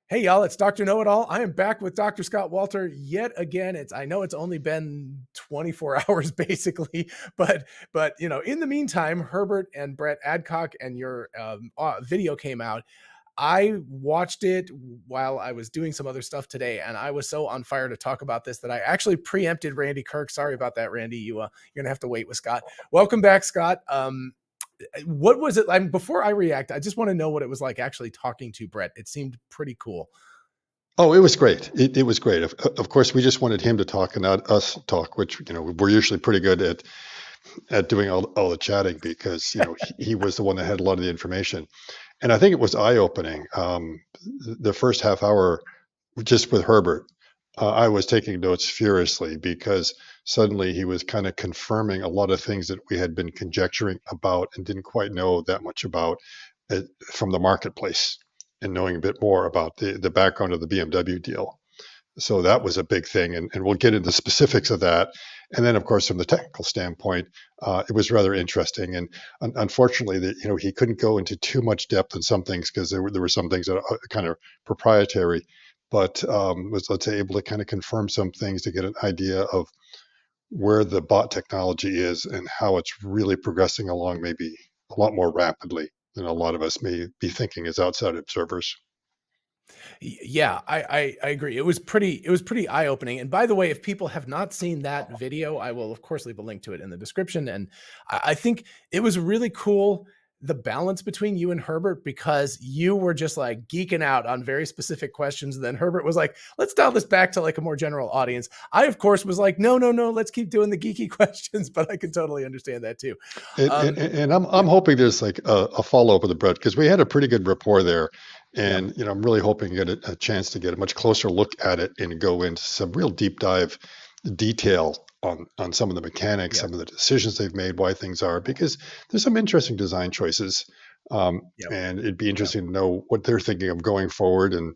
Hey y'all, it's Dr. Know-It-All. I am back with Dr. Scott Walter yet again. I know it's only been 24 hours basically, but in the meantime, Herbert and Brett Adcock and your video came out. I watched it while I was doing some other stuff today, and I was so on fire to talk about this that I actually preempted Randy Kirk. Sorry about that, Randy. You're gonna have to wait with Scott. Welcome back, Scott. What was it? Before I react, I just want to know what it was like actually talking to Brett. It seemed pretty cool. Oh, it was great. It was great. Of course, we just wanted him to talk and not us talk, which we're usually pretty good at doing all the chatting because he was the one that had a lot of the information, and I think it was eye opening. The first half hour, just with Herbert, I was taking notes furiously because suddenly he was kind of confirming a lot of things that we had been conjecturing about and didn't quite know that much about from the marketplace and knowing a bit more about the background of the BMW deal. So that was a big thing, and we'll get into the specifics of that. And then, of course, from the technical standpoint, it was rather interesting. And unfortunately, he couldn't go into too much depth in some things because there were some things that are kind of proprietary, but was, let's say, able to kind of confirm some things to get an idea of where the bot technology is and how it's really progressing along, maybe a lot more rapidly than a lot of us may be thinking as outside observers. Yeah, I agree. It was pretty eye opening. And by the way, if people have not seen that video, I will of course leave a link to it in the description. And I think it was really cool, the balance between you and Herbert, because you were just like geeking out on very specific questions. And then Herbert was like, let's dial this back to like a more general audience. I, of course, was like, no, no, no, let's keep doing the geeky questions, but I can totally understand that too. And I'm Yeah, I'm hoping there's like a follow up with the Brett because we had a pretty good rapport there, yeah, and I'm really hoping to get a chance to get a much closer look at it and go into some real deep dive detail on some of the mechanics, yeah, some of the decisions they've made, why things are, because there's some interesting design choices, yeah. and it'd be Yeah. interesting to know what they're thinking of going forward. And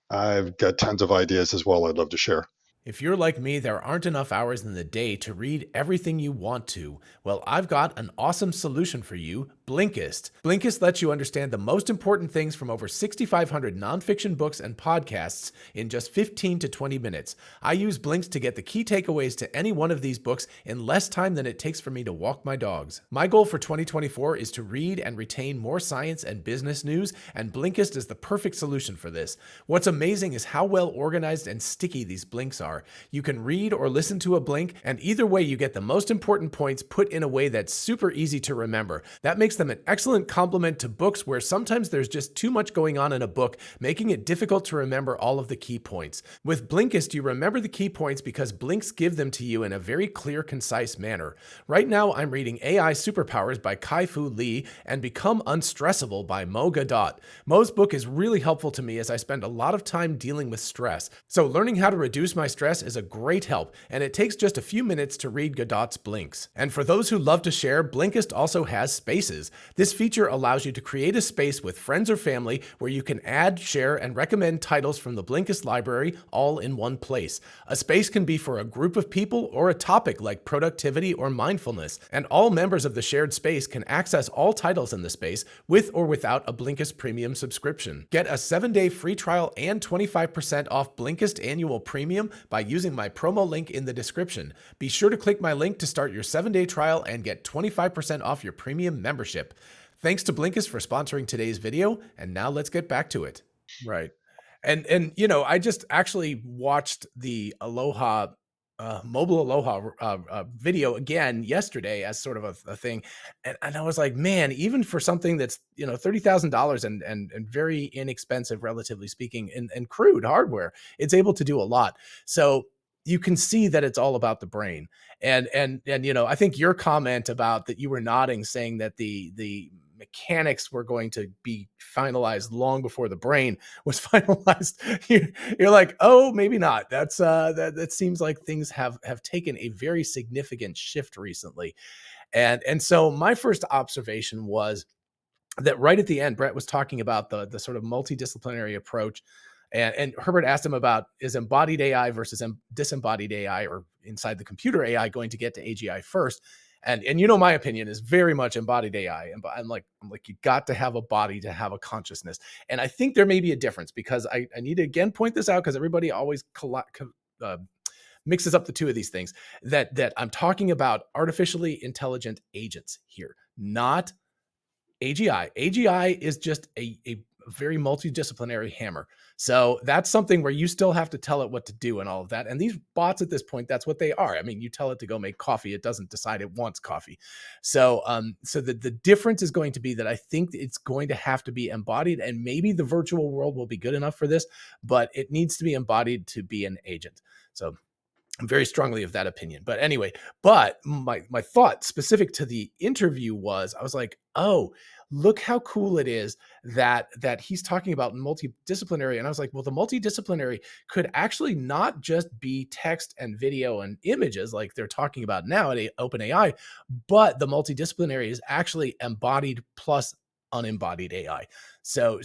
I've got tons of ideas as well. I'd love to share. If you're like me, there aren't enough hours in the day to read everything you want to. Well, I've got an awesome solution for you, Blinkist. Blinkist lets you understand the most important things from over 6,500 nonfiction books and podcasts in just 15 to 20 minutes. I use Blinkist to get the key takeaways to any one of these books in less time than it takes for me to walk my dogs. My goal for 2024 is to read and retain more science and business news, and Blinkist is the perfect solution for this. What's amazing is how well organized and sticky these blinks are. You can read or listen to a blink, and either way, you get the most important points put in a way that's super easy to remember. That makes them an excellent complement to books where sometimes there's just too much going on in a book, making it difficult to remember all of the key points. With Blinkist, you remember the key points because blinks give them to you in a very clear, concise manner. Right now, I'm reading AI Superpowers by Kai-Fu Lee and Become Unstressable by Mo Gadot. Mo's book is really helpful to me as I spend a lot of time dealing with stress. So learning how to reduce my stress is a great help, and it takes just a few minutes to read Godot's blinks. And for those who love to share, Blinkist also has spaces. This feature allows you to create a space with friends or family where you can add, share, and recommend titles from the Blinkist library all in one place. A space can be for a group of people or a topic like productivity or mindfulness, and all members of the shared space can access all titles in the space with or without a Blinkist premium subscription. Get a 7-day free trial and 25% off Blinkist annual premium by using my promo link in the description. Be sure to click my link to start your 7-day trial and get 25% off your premium membership. Thanks to Blinkist for sponsoring today's video, and now let's get back to it. Right. And I just actually watched the Aloha mobile Aloha video again yesterday as sort of a thing. And I was like, man, even for something that's, $30,000 and very inexpensive, relatively speaking, and crude hardware, it's able to do a lot. So you can see that it's all about the brain. And I think your comment about that, you were nodding, saying that the mechanics were going to be finalized long before the brain was finalized. You're like, oh, maybe not. That seems like things have taken a very significant shift recently. And so my first observation was that right at the end, Brett was talking about the sort of multidisciplinary approach. And Herbert asked him about, is embodied AI versus disembodied AI, or inside the computer AI, going to get to AGI first? And you know, my opinion is very much embodied AI. And I'm like, you got to have a body to have a consciousness. And I think there may be a difference, because I need to again point this out, because everybody always uh, mixes up the two of these things. That I'm talking about artificially intelligent agents here, not AGI. AGI is just a very multidisciplinary hammer. So that's something where you still have to tell it what to do and all of that. And these bots at this point, that's what they are. I mean, you tell it to go make coffee, it doesn't decide it wants coffee. So the difference is going to be that I think it's going to have to be embodied, and maybe the virtual world will be good enough for this, but it needs to be embodied to be an agent. So I'm very strongly of that opinion. But anyway, but my thought specific to the interview was, I was like, oh, look how cool it is that he's talking about multidisciplinary. And I was like, well, the multidisciplinary could actually not just be text and video and images like they're talking about now at OpenAI, but the multidisciplinary is actually embodied plus unembodied AI. So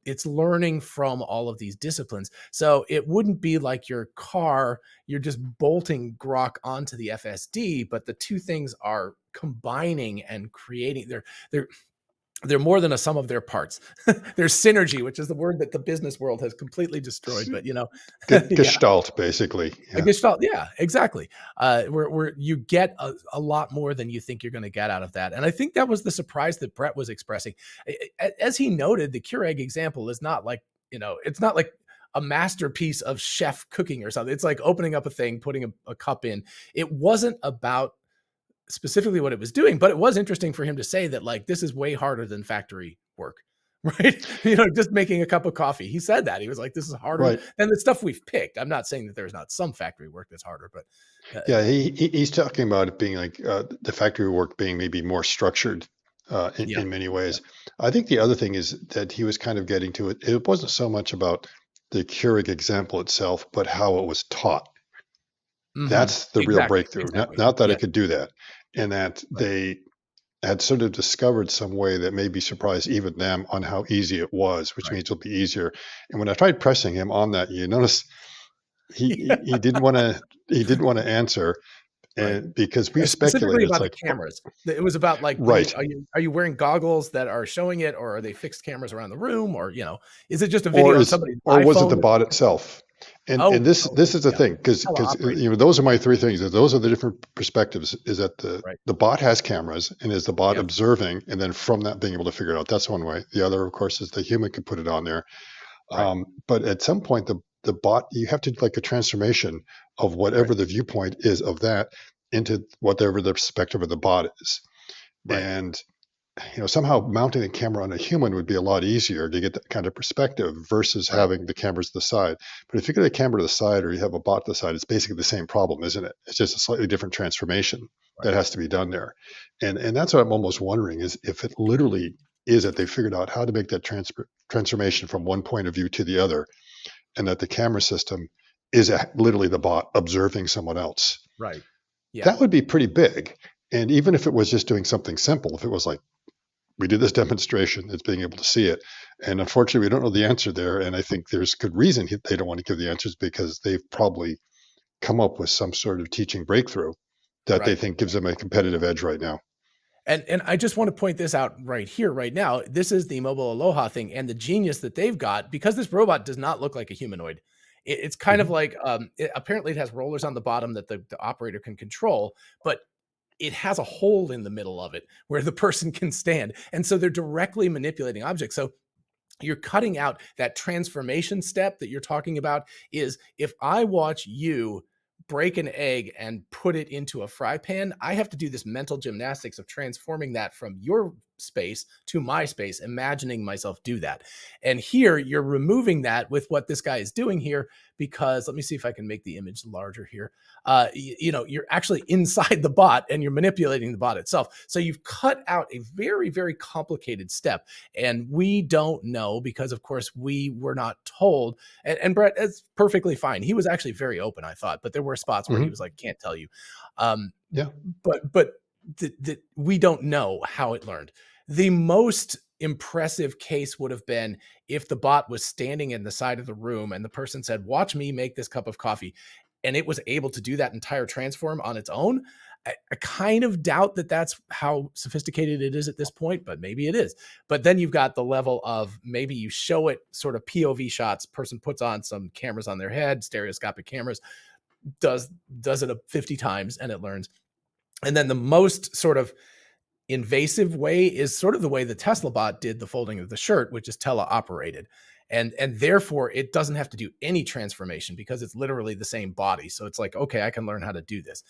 it's learning from all of these disciplines. So it wouldn't be like your car, you're just bolting Grok onto the FSD, but the two things are combining and creating. They're more than a sum of their parts. There's synergy, which is the word that the business world has completely destroyed. But yeah, Gestalt, basically. a Yeah. gestalt. Yeah, exactly. Where you get a lot more than you think you're going to get out of that. And I think that was the surprise that Brett was expressing. As he noted, the Keurig example is not like, it's not like a masterpiece of chef cooking or something. It's like opening up a thing, putting a cup in. It wasn't about specifically what it was doing, but it was interesting for him to say that, like, this is way harder than factory work, right? Just making a cup of coffee. He said that. He was like, this is harder Right. than the stuff we've picked. I'm not saying that there's not some factory work that's harder, but Yeah, he's talking about it being like the factory work being maybe more structured yeah, in many yeah, ways. I think the other thing is that he was kind of getting to it. It wasn't so much about the Keurig example itself, but how it was taught. That's the real exactly, breakthrough. exactly. Not that Yeah, it could do that, and that right, they had sort of discovered some way that maybe surprised even them on how easy it was, which right. means it'll be easier. And when I tried pressing him on that, you notice he didn't want to answer, Right. and because we've Specifically speculated, it's about the like, cameras. It was about, like, right, are you wearing goggles that are showing it, or are they fixed cameras around the room, or is it just a or video on is somebody's or was it iPhone the that's bot looking? itself? And Oh, this is the yeah. thing, because How to operate it. those are my three things. Those are the different perspectives. Is that Right. the bot has cameras, and is the bot Yes. observing, and then from that being able to figure it out. That's one way. The other, of course, is the human can put it on there. Right. But at some point, the bot, you have to do like a transformation of Right. whatever the viewpoint is of that into whatever the perspective of the bot is. Right. And somehow mounting a camera on a human would be a lot easier to get that kind of perspective versus Right. having the cameras to the side. But if you get a camera to the side or you have a bot to the side, it's basically the same problem, isn't it? It's just a slightly different transformation that Right. has to be done there. And that's what I'm almost wondering, is if it literally is that they figured out how to make that transformation from one point of view to the other, and that the camera system is literally the bot observing someone else. Right. Yeah. That would be pretty big. And even if it was just doing something simple, if it was like, we did this demonstration, it's being able to see it. And unfortunately, we don't know the answer there. And I think there's good reason they don't want to give the answers, because they've probably come up with some sort of teaching breakthrough that they Right. think gives them a competitive edge right now. And I just want to point this out right here, right now. This is the Mobile Aloha thing, and the genius that they've got, because this robot does not look like a humanoid. It's kind of Mhm. like, apparently it has rollers on the bottom that the operator can control, but it has a hole in the middle of it where the person can stand. And so they're directly manipulating objects. So you're cutting out that transformation step that you're talking about. Is, if I watch you break an egg and put it into a fry pan, I have to do this mental gymnastics of transforming that from your space to my space, imagining myself do that. And here you're removing that with what this guy is doing here, because let me see if I can make the image larger here. You're actually inside the bot and you're manipulating the bot itself. So you've cut out a very, very complicated step. And we don't know, because of course we were not told. And Brett, it's perfectly fine. He was actually very open, I thought, but there were spots where he Mhm. was like, can't tell you. Um, Yeah. but we don't know how it learned. The most impressive case would have been if the bot was standing in the side of the room and the person said, watch me make this cup of coffee, and it was able to do that entire transform on its own. I kind of doubt that that's how sophisticated it is at this point, but maybe it is. But then you've got the level of maybe you show it sort of POV shots. Person puts on some cameras on their head, stereoscopic cameras, does it 50 times, and it learns. And then the most sort of invasive way is sort of the way the Tesla bot did the folding of the shirt, which is teleoperated. And therefore it doesn't have to do any transformation because it's literally the same body. So it's like, okay, I can learn how to do this.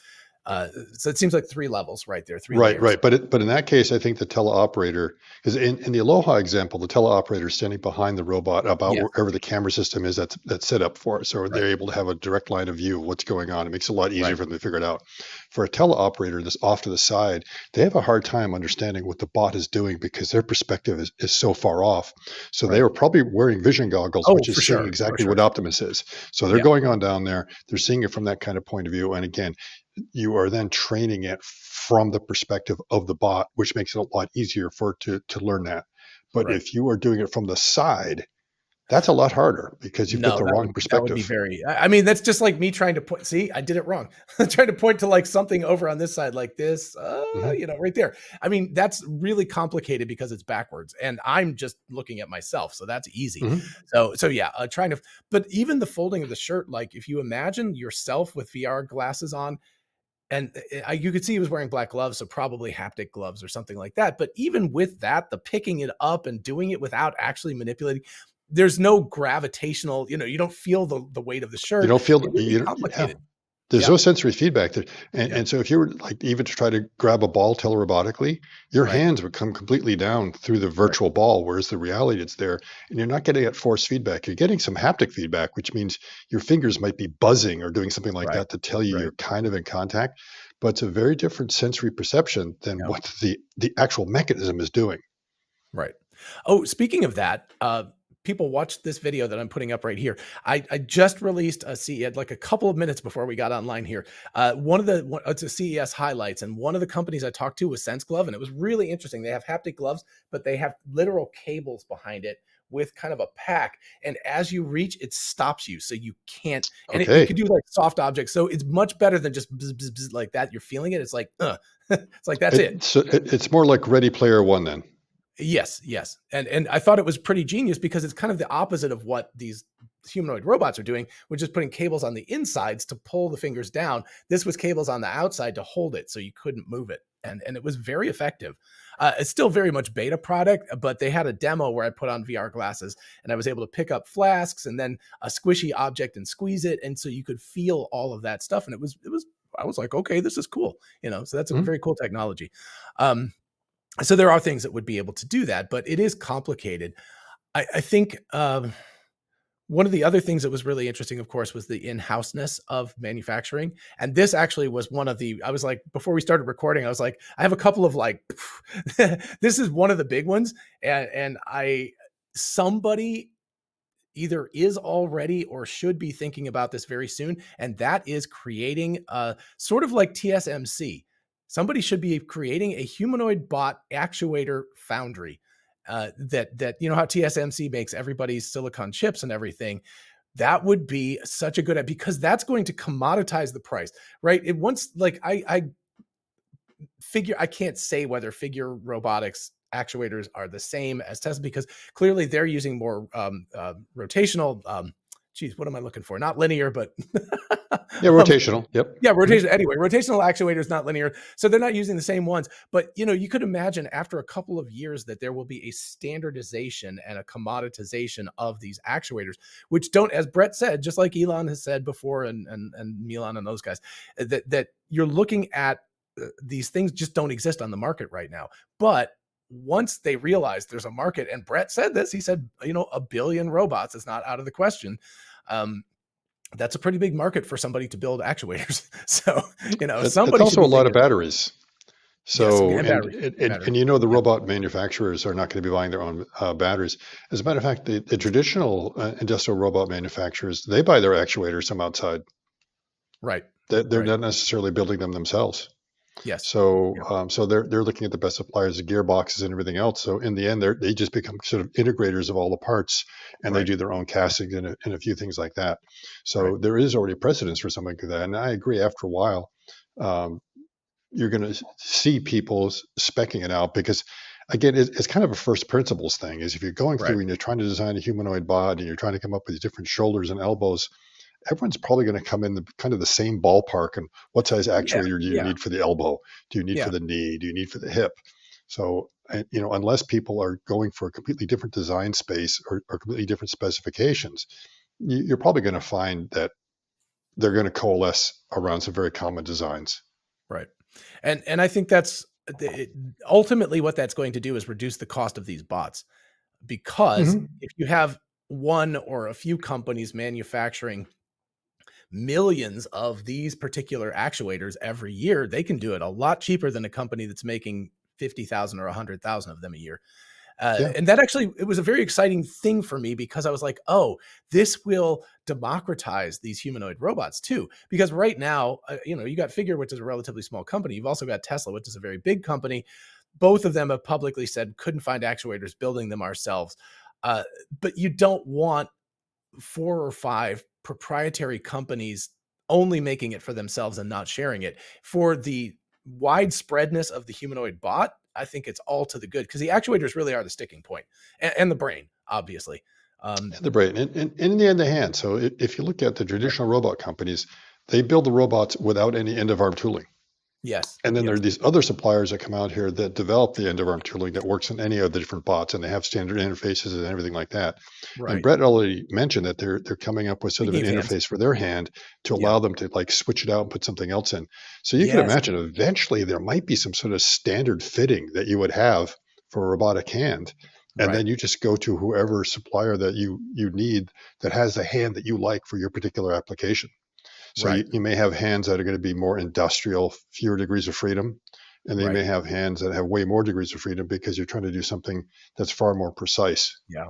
So it seems like 3 levels right there, 3 Right, layers. right. But in that case, I think the teleoperator, because in the Aloha example, the teleoperator is standing behind the robot about Yes, wherever the camera system is that's set up for it. So right, they're able to have a direct line of view of what's going on. It makes it a lot easier right, for them to figure it out. For a teleoperator that's off to the side, they have a hard time understanding what the bot is doing because their perspective is so far off. So they right. were probably wearing vision goggles, Oh, which for is seeing sure, for exactly sure. what Optimus is. So they're Yeah, going on down there. They're seeing it from that kind of point of view. And again, you are then training it from the perspective of the bot, which makes it a lot easier for it to learn that. But right. if you are doing it from the side, that's a lot harder because you've got No, the wrong that would be perspective. very, I mean, that's just like me trying to point, see, I did it wrong. Trying to point to like something over on this side, like this, Hmm. right there. I mean, that's really complicated because it's backwards and I'm just looking at myself. So that's easy. Hmm. So yeah, trying to, but even the folding of the shirt, like if you imagine yourself with VR glasses on, and you could see he was wearing black gloves, so probably haptic gloves or something like that. But even with that, the picking it up and doing it without actually manipulating, there's no gravitational, you don't feel the weight of the You shirt. don't feel, It would be yeah. complicated. There's Yeah, no sensory feedback there. yeah, And so if you were like even to try to grab a ball telerobotically, your right, hands would come completely down through the right, virtual ball, whereas the reality it's there. And you're not getting that force feedback. You're getting some haptic feedback, which means your fingers might be buzzing or doing something like right, that to tell you right. you're kind of in contact. But it's a very different sensory perception than Yeah. what the actual mechanism is doing. Right. Oh, speaking of that, people watch this video that I'm putting up right here. I just released a CES like a couple of minutes before we got online here. It's a CES highlights, and one of the companies I talked to was Sense Glove, and it was really interesting. They have haptic gloves, but they have literal cables behind it with kind of a pack, and as you reach, it stops you, so you can't. And it Okay. can do like soft objects, so it's much better than just bzz, bzz, bzz, like that. You're feeling it. It's like, it's like that's it. It's more like Ready Player One then. Yes, yes. And I thought it was pretty genius because it's kind of the opposite of what these humanoid robots are doing, which is putting cables on the insides to pull the fingers down. This was cables on the outside to hold it so you couldn't move it. And it was very effective. It's still very much beta product, but they had a demo where I put on VR glasses and I was able to pick up flasks and then a squishy object and squeeze it. And so you could feel all of that stuff. And I was like, okay, this is cool. So that's a Mhm. very cool technology. Um, so there are things that would be able to do that, but it is complicated. I think one of the other things that was really interesting, of course, was the in-houseness of manufacturing. And this actually was one of the, I was like, before we started recording, I was like, I have a couple of like, this is one of the big ones. Somebody either is already or should be thinking about this very soon. And that is creating sort of like TSMC. Somebody should be creating a humanoid bot actuator foundry. That how TSMC makes everybody's silicon chips and everything. That would be such a good, because that's going to commoditize the price, right? It once like I figure, I can't say whether figure robotics actuators are the same as Tesla because clearly they're using more rotational. Geez, what am I looking for? Not linear, but Yeah, um, rotational. Yep. yeah, Mhm. rotation. Anyway, rotational actuators, not linear. So they're not using the same ones. But, you could imagine after a couple of years that there will be a standardization and a commoditization of these actuators, which don't, as Brett said, just like Elon has said before, and Milan and those guys, that you're looking at these things just don't exist on the market right now. But once they realize there's a market, and Brett said this, he said, 1 billion robots is not out of the question. Um, that's a pretty big market for somebody to build actuators. So, It's somebody should also a be lot of thinking about batteries. it. Yes, So, and batteries, batteries. and the Yeah, robot manufacturers are not going to be buying their own batteries. As a matter of fact, the traditional industrial robot manufacturers, they buy their actuators from outside. right, They're right. not necessarily building them themselves. Yes. So, Yeah, they're looking at the best suppliers of gearboxes and everything else. So in the end, they just become sort of integrators of all the parts, and they right, do their own castings and a few things like that. right. So there is already precedence for something like that. And I agree. After a while, um, you're going to see people specking it out because, again, it's kind of a first principles thing. Is if you're going Right. through and you're trying to design a humanoid body and you're trying to come up with different shoulders and elbows, everyone's probably going to come in the kind of the same ballpark. And what size Yeah. actuator do you Yeah. need for the elbow? Do you need for Yeah. the knee? Do you need for the hip? So, unless people are going for a completely different design space or completely different specifications, you're probably going to find that they're going to coalesce around some very common designs. Right. And I think that's ultimately what that's going to do is reduce the cost of these bots, because Hmm. if you have one or a few companies manufacturing millions of these particular actuators every year, they can do it a lot cheaper than a company that's making 50,000 or 100,000 of them a year. Yeah. And that actually, it was a very exciting thing for me because I was like, oh, this will democratize these humanoid robots too. Because right now, you got Figure, which is a relatively small company. You've also got Tesla, which is a very big company. Both of them have publicly said couldn't find actuators, building them ourselves. Uh, but you don't want 4 or 5 proprietary companies only making it for themselves and not sharing it. For the widespreadness of the humanoid bot, I think it's all to the good, because the actuators really are the sticking point, and the brain, obviously. And the brain, and in the end, the hand. So if you look at the Right. traditional robot companies, they build the robots without any end of arm tooling. Yes. And then there Yes. are these other suppliers that come out here that develop the end of arm tooling that works in any of the different bots, and they have standard interfaces and everything like that. And Right. Brett already mentioned that they're coming up with sort The of an EVANNEX. interface for their hand to Yeah. allow them to like switch it out and put something else in. So you can Yes. imagine eventually there might be some sort of standard fitting that you would have for a robotic hand. And Right. then you just go to whoever supplier that you need that has a hand that you like for your particular application. So Right. you may have hands that are going to be more industrial, fewer degrees of freedom, and then you Right. may have hands that have way more degrees of freedom because you're trying to do something that's far more precise. Yeah.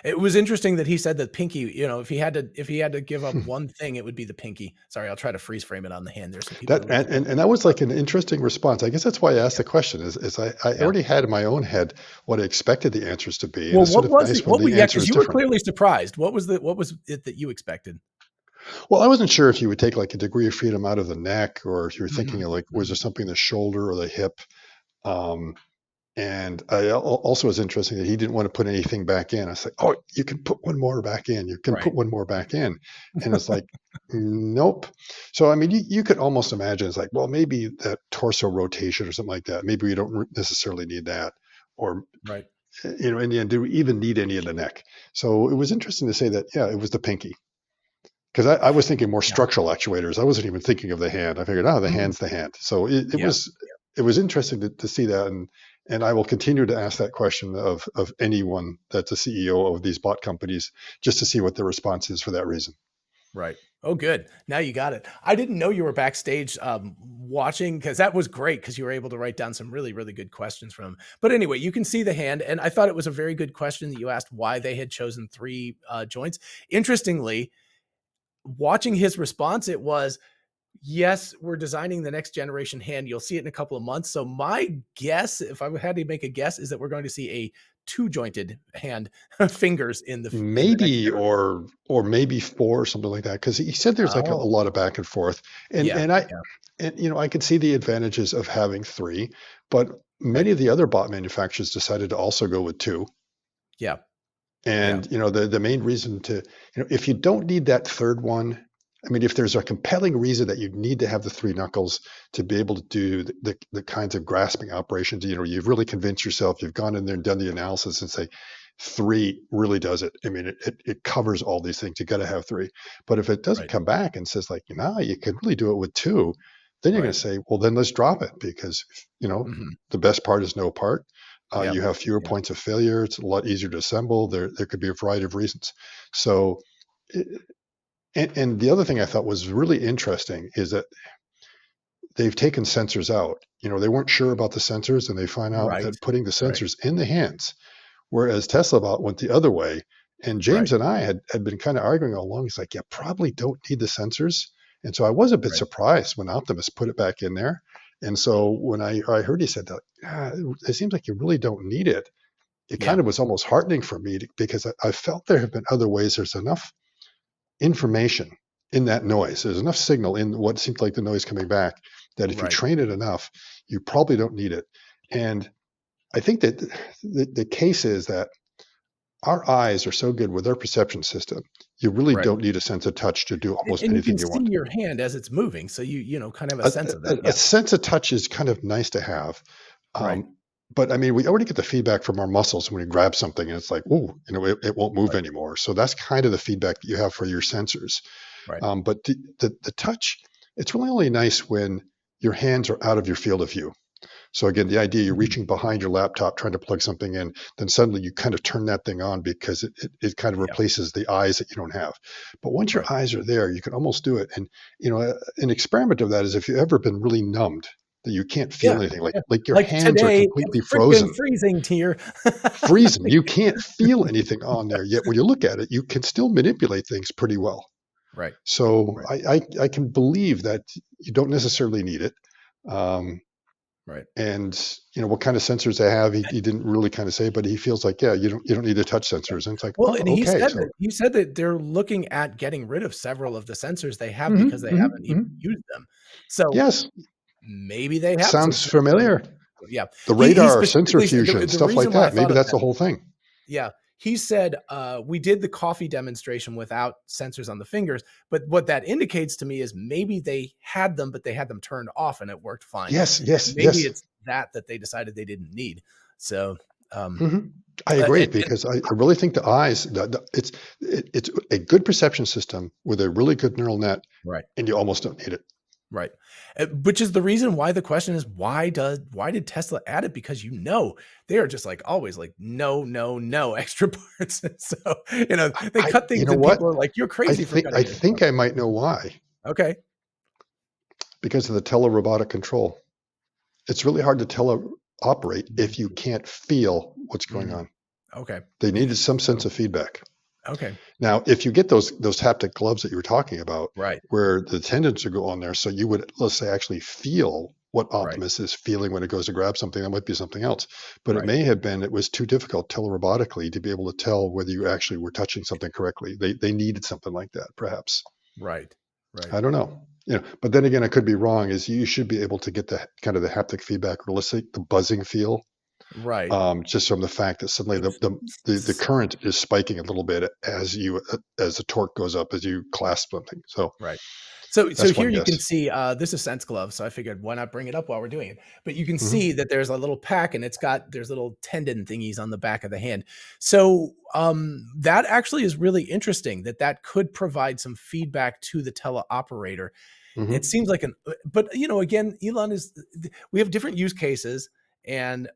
It was interesting that he said that pinky, if he had to give up one thing, it would be the pinky. Sorry, I'll try to freeze frame it on the hand there so people That don't get. and that was like an interesting response. I guess that's why I asked Yeah. the question. Is I Yeah. already had in my own head what I expected the answers to be, and Well, it's sort what of was the nice when what was the yeah? answer Because is you were different. clearly surprised. What was it that you expected? Well, I wasn't sure if you would take like a degree of freedom out of the neck, or if you were thinking Mhm, of like, was there mhm. something in the shoulder or the hip? Um, And also was interesting that he didn't want to put anything back in. I was like, "Oh, you can put one more back in. You can Right. put one more back in." And it's like, nope. So, I mean, you could almost imagine it's like, well, maybe that torso rotation or something like that. Maybe we don't necessarily need that. Or, Right. in the end, do we even need any of the neck? So it was interesting to say that, yeah, it was the pinky. Because I was thinking more Yeah. structural actuators. I wasn't even thinking of the hand. I figured, oh, the Mhm. hand's the hand. So it Yeah. was interesting to see that, and I will continue to ask that question of anyone that's a CEO of these bot companies, just to see what the response is for that reason. Right. Oh, good. Now you got it. I didn't know you were backstage watching, because that was great, because you were able to write down some really, really good questions from him. But anyway, you can see the hand. And I thought it was a very good question that you asked, why they had chosen 3 joints. Interestingly, watching his response, it was, yes, we're designing the next generation hand. You'll see it in a couple of months. So my guess, if I had to make a guess, is that we're going to see a two-jointed hand, fingers in the next Maybe, generation. or maybe four or something like that, because he said there's like a Oh, lot of back and forth, and yeah, and I yeah, and I could see the advantages of having three, but right, many of the other bot manufacturers decided to also go with two. yeah, yeah, And, the main reason to, if you don't need that third one, I mean, if there's a compelling reason that you need to have the three knuckles to be able to do the kinds of grasping operations, you've really convinced yourself, you've gone in there and done the analysis and say, three really does it. I mean, it covers all these things. You got to have three. But if it doesn't right, come back and says like, you can really do it with two, then you're going right. to say, well, then let's drop it because, Mhm. the best part is no part. You Yep, have fewer yep, points of failure. It's a lot easier to assemble. There could be a variety of reasons. So, i- and the other thing I thought was really interesting is that they've taken sensors out. They weren't sure about the sensors, and they find out right, that putting the right, sensors in the hands, whereas Tesla bot went the other way. And right, James and I had been kind of arguing all along. He's like, "You probably don't need the sensors." And so I was a bit right, surprised when Optimus put it back in there. And so when I heard he said that, it seems like you really don't need it. It kind yeah, of was almost heartening for me because I felt there have been other ways. There's enough information in that noise. There's enough signal in what seemed like the noise coming back that if you Right. train it enough, you probably don't need it. And I think that the case is that our eyes are so good with their perception system, you really Right. don't need a sense of touch to do almost And you can anything you see want. your hand as it's moving, so you know, kind of have a A, sense of that. a Yeah. sense of touch is kind of nice to have. Right. Um, but I mean, we already get the feedback from our muscles when we grab something and it's like, oh, it won't move Right. anymore. So that's kind of the feedback that you have for your sensors. Right. But the touch, it's really only nice when your hands are out of your field of view. So again, the idea you're Mhm. reaching behind your laptop trying to plug something in, then suddenly you kind of turn that thing on because it kind of Yeah. replaces the eyes that you don't have. But once your Right. eyes are there, you can almost do it. And an experiment of that is if you've ever been really numbed, that you can't feel Yeah. anything, Yeah. like your Like hands are today, it's completely freaking frozen, freezing here. freezing. You can't feel anything on there. Yet when you look at it, you can still manipulate things pretty well. Right. So Right. I can believe that you don't necessarily need it. Um, Right. and what kind of sensors they have, he didn't really kind of say, but he feels like, yeah, you don't need to touch sensors. And it's like, Well, oh, and okay. So he said that they're looking at getting rid of several of the sensors they have because mhm, they mhm, haven't even mhm. used them. So Yes, maybe they have some sounds sensors on. familiar. Yeah. The He radar, sensor specifically said fusion, the stuff like reason why I that. thought Maybe of that's that. the whole thing. Yeah. He said, we did the coffee demonstration without sensors on the fingers, but what that indicates to me is maybe they had them, but they had them turned off and it worked fine. Yes, And yes, maybe yes. it's that they decided they didn't need. So, um, Mhm. I agree and because I really think the eyes, it's a good perception system with a really good neural net, right. and you almost don't need it. Right. Which is the reason why the question is why did Tesla add it? Because they are just like always like no, no, no extra parts. And so, they I cut you things know and what? people are like, you're I crazy for think I cutting this think stuff. I might know why. Because of the telerobotic control. It's really hard to teleoperate if you Okay. can't feel what's going Mhm. on. Okay. They needed some So, sense of feedback. okay. Now, if you get those haptic gloves that you were talking about, Right. where the tendons would go on there, so you would, let's say, actually feel what Right. Optimus is feeling when it goes to grab something, that might be something else. But it Right. may have been it was too difficult telerobotically to be able to tell whether you actually were touching something correctly. They needed something like that, perhaps. Right. Right. I don't know. But then again, I could be wrong. Is you should be able to get the kind of the haptic feedback, or let's say the buzzing feel, Right. just from the fact that suddenly the current is spiking a little bit as the torque goes up as you clasp something. So Right. So that's here one you can guess. see, this is Sense Glove, so I figured why not bring it up while we're doing it? But you can Hmm. see that there's a little pack and there's little tendon thingies on the back of the hand. So, that actually is really interesting that could provide some feedback to the teleoperator. It Hmm. seems like but again, we have different use cases, and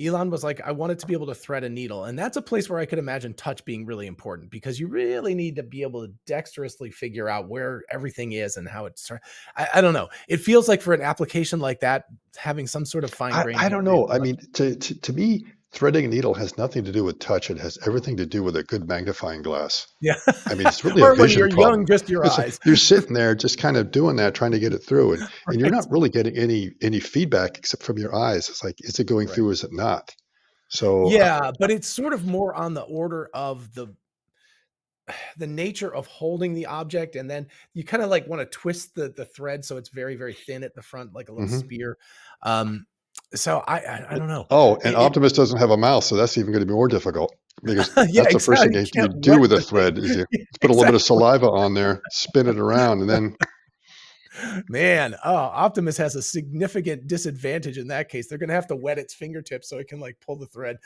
Elon was like, I wanted to be able to thread a needle. And that's a place where I could imagine touch being really important because you really need to be able to dexterously figure out where everything is and how it's. I don't know. It feels like for an application like that, having some sort of fine grained I don't know. I mean, to me, threading a needle has nothing to do with touch. It has everything to do with a good magnifying glass. yeah. I mean, it's really a Or when vision you're young, problem. just your It's like eyes. you're sitting there just kind of doing that, trying to get it through, and you're Right. not really getting any feedback except from your eyes. It's like, is it going Right. through? Is it not? So Yeah, but it's sort of more on the order of the nature of holding the object, and then you kind of like want to twist the thread so it's very, very thin at the front, like a little mhm. spear. Um, so I don't know. Oh, and It, Optimus doesn't have a mouth, so that's even going to be more difficult because yeah, that's the first thing exactly. You you can't do wet with a the thing. thread is you Yeah, put a little bit of exactly. saliva on there, spin it around, and then Man, oh, Optimus has a significant disadvantage in that case. They're going to have to wet its fingertips so it can like pull the thread.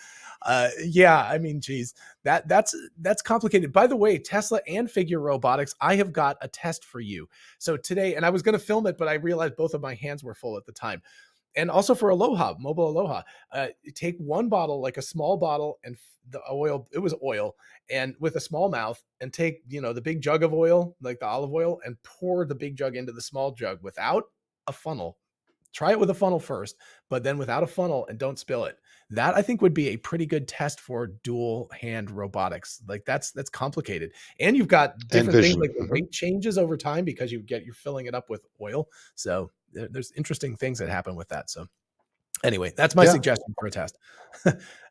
Yeah, I mean, geez, that's complicated. By the way, Tesla and Figure Robotics, I have got a test for you. So today, and I was going to film it, but I realized both of my hands were full at the time. And also for Aloha, mobile Aloha, take one bottle, like a small bottle, and the oil, it was oil, and with a small mouth, and take, the big jug of oil, like the olive oil, and pour the big jug into the small jug without a funnel. Try it with a funnel first, but then without a funnel and don't spill it. That I think would be a pretty good test for dual hand robotics. Like that's complicated. And you've got and different things vision. like the rate changes over time because you're filling it up with oil. So there's interesting things that happen with that. So anyway, that's my Yeah, suggestion for a test.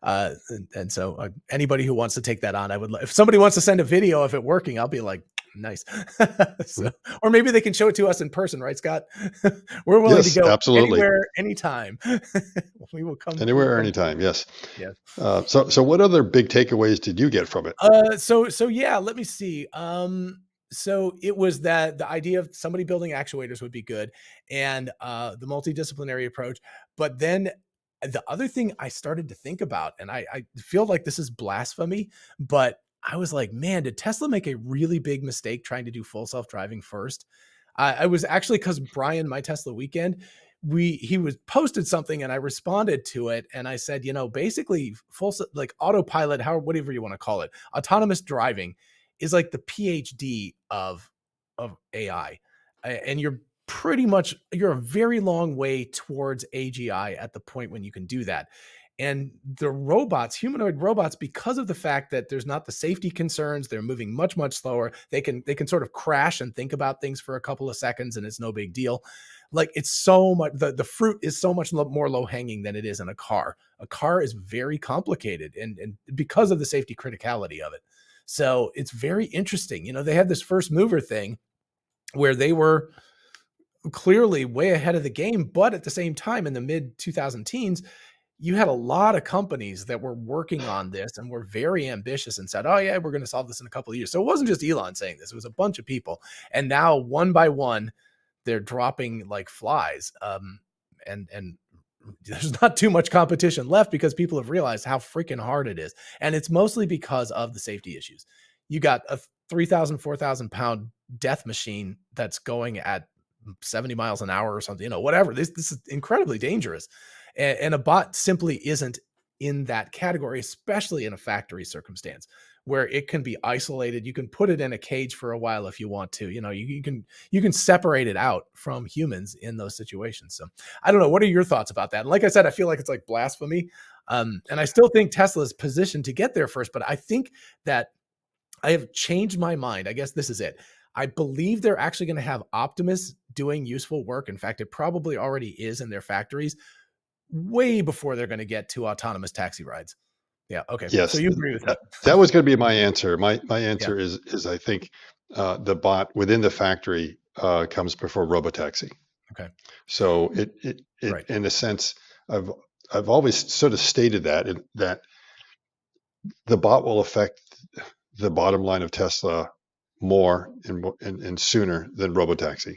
And so anybody who wants to take that on, if somebody wants to send a video of it working, I'll be like, Nice. Mhm. So, or maybe they can show it to us in person, right, Scott? We're willing to Yes, go absolutely. anywhere, anytime. We will come. We'll Anywhere, come. anytime. Yes. Yeah. So what other big takeaways did you get from it? So yeah, let me see. So it was that the idea of somebody building actuators would be good, and the multidisciplinary approach. But then the other thing I started to think about, and I feel like this is blasphemy, but I was like, man, did Tesla make a really big mistake trying to do full self-driving first? I was actually, because Brian, my Tesla weekend, he was posted something and I responded to it and I said, basically like autopilot, whatever you want to call it, autonomous driving is like the PhD of AI. And you're a very long way towards AGI at the point when you can do that. And the robots, humanoid robots, because of the fact that there's not the safety concerns, they're moving much, much slower. They can sort of crash and think about things for a couple of seconds and it's no big deal. Like, it's so much, the fruit is so much more low hanging than it is in a car. A car is very complicated and because of the safety criticality of it. So it's very interesting. They had this first mover thing where they were clearly way ahead of the game, but at the same time, in the mid 2000 teens, you had a lot of companies that were working on this and were very ambitious and said, oh yeah, we're going to solve this in a couple of years. So it wasn't just Elon saying this, it was a bunch of people. And now one by one, they're dropping like flies. And there's not too much competition left because people have realized how freaking hard it is. And it's mostly because of the safety issues. You got a 3,000, 4,000 pound death machine that's going at 70 miles an hour or something, whatever. This is incredibly dangerous. And a bot simply isn't in that category, especially in a factory circumstance where it can be isolated. You can put it in a cage for a while if you want to. You can separate it out from humans in those situations. So I don't know. What are your thoughts about that? And like I said, I feel like it's like blasphemy. And I still think Tesla's positioned to get there first, but I think that I have changed my mind. I guess this is it. I believe they're actually going to have Optimus doing useful work. In fact, it probably already is in their factories way before they're going to get to autonomous taxi rides. Yeah. Okay. So Yes, you agree with that, that? that was going to be my answer. My Yeah. answer is I think the bot within the factory comes before robotaxi. Okay. So it Right. in a sense, I've I've always sort of stated that the bot will affect the bottom line of Tesla more and sooner than robotaxi.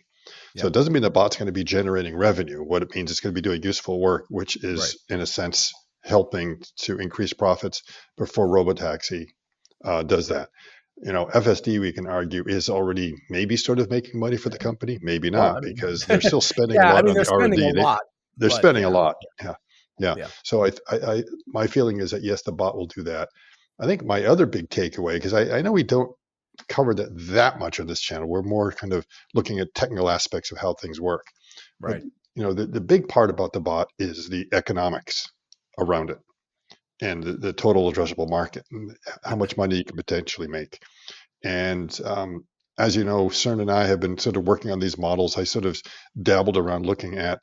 So Yep. it doesn't mean the bot's going to be generating revenue. What it means, it's going to be doing useful work, which Right. is in a sense helping to increase profits before robotaxi does that. FSD, we can argue, is already maybe sort of making money for the company, maybe Well, not, I mean, because they're still spending a yeah, I lot mean, on they're the spending a R&D. lot, They're but spending a lot. Yeah, yeah. yeah, So my feeling is that yes, the bot will do that. I think my other big takeaway, because I know we don't cover that much on this channel. We're more kind of looking at technical aspects of how things work. But right. the big part about the bot is the economics around it and the total addressable market and how Yep. much money you can potentially make. And as you know, CERN and I have been sort of working on these models. I sort of dabbled around looking at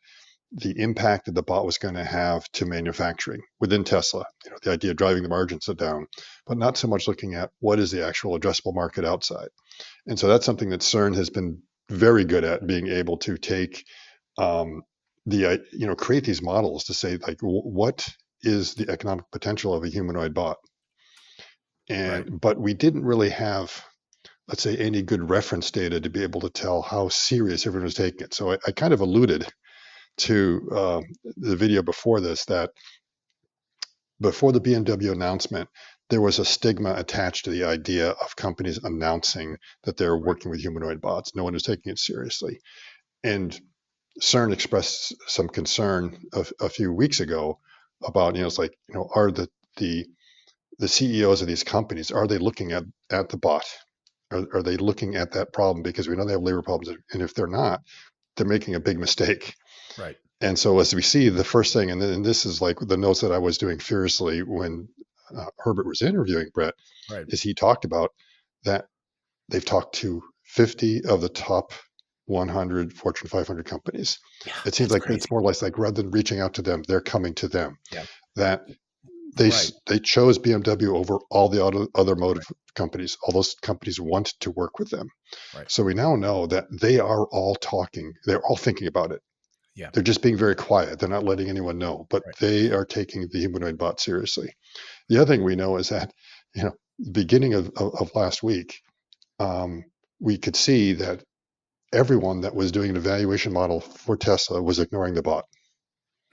the impact that the bot was going to have to manufacturing within Tesla. The idea of driving the margins down, but not so much looking at what is the actual addressable market outside. And so that's something that CERN has been very good at, being able to take create these models to say like what is the economic potential of a humanoid bot. Right. But we didn't really have, let's say, any good reference data to be able to tell how serious everyone was taking it. So I kind of alluded to the video before this that before the BMW announcement, there was a stigma attached to the idea of companies announcing that they're Right. working with humanoid bots. No one was taking it seriously. And CERN expressed some concern a few weeks ago about, it's like, are the CEOs of these companies, are they looking at the bot? Are they looking at that problem? Because we know they have labor problems. And if they're not, they're making a big mistake. Right. And so as we see the first thing, and this is like the notes that I was doing furiously when Herbert was interviewing Brett, Right. is he talked about that they've talked to 50 of the top 100 Fortune 500 companies. Yeah. It seems That's like crazy. it's more or less like rather than reaching out to them, they're coming to them. Yeah. That Right. they chose BMW over all the other motive companies. All those companies wanted to work with them. Right. So we now know that they are all talking. They're all thinking about it. Yeah. They're just being very quiet. They're not letting anyone know, but Right. they are taking the humanoid bot seriously. The other thing we know is that, beginning of last week, um, we could see that everyone that was doing an evaluation model for Tesla was ignoring the bot.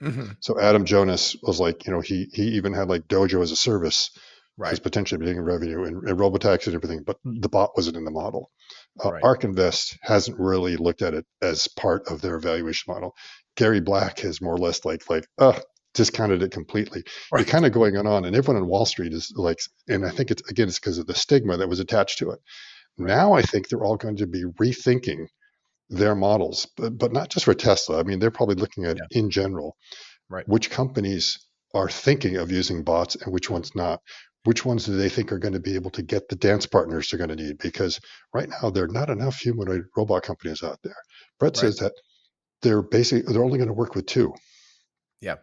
Mhm. So Adam Jonas was like, he even had like Dojo as a service as Right. potentially being revenue and robotaxi and everything, but the bot wasn't in the model. Right. ARK Invest hasn't really looked at it as part of their evaluation model. Gary Black has more or less discounted it completely. It Right. kind of going on, and everyone on Wall Street is like, and I think it's because of the stigma that was attached to it. Right. Now I think they're all going to be rethinking their models, but not just for Tesla. I mean, they're probably looking at Yeah. in general Right. which companies are thinking of using bots and which ones not. Which ones do they think are going to be able to get the dance partners they're going to need? Because right now there are not enough humanoid robot companies out there. Brett Right. says that they're only going to work with two. Yeah.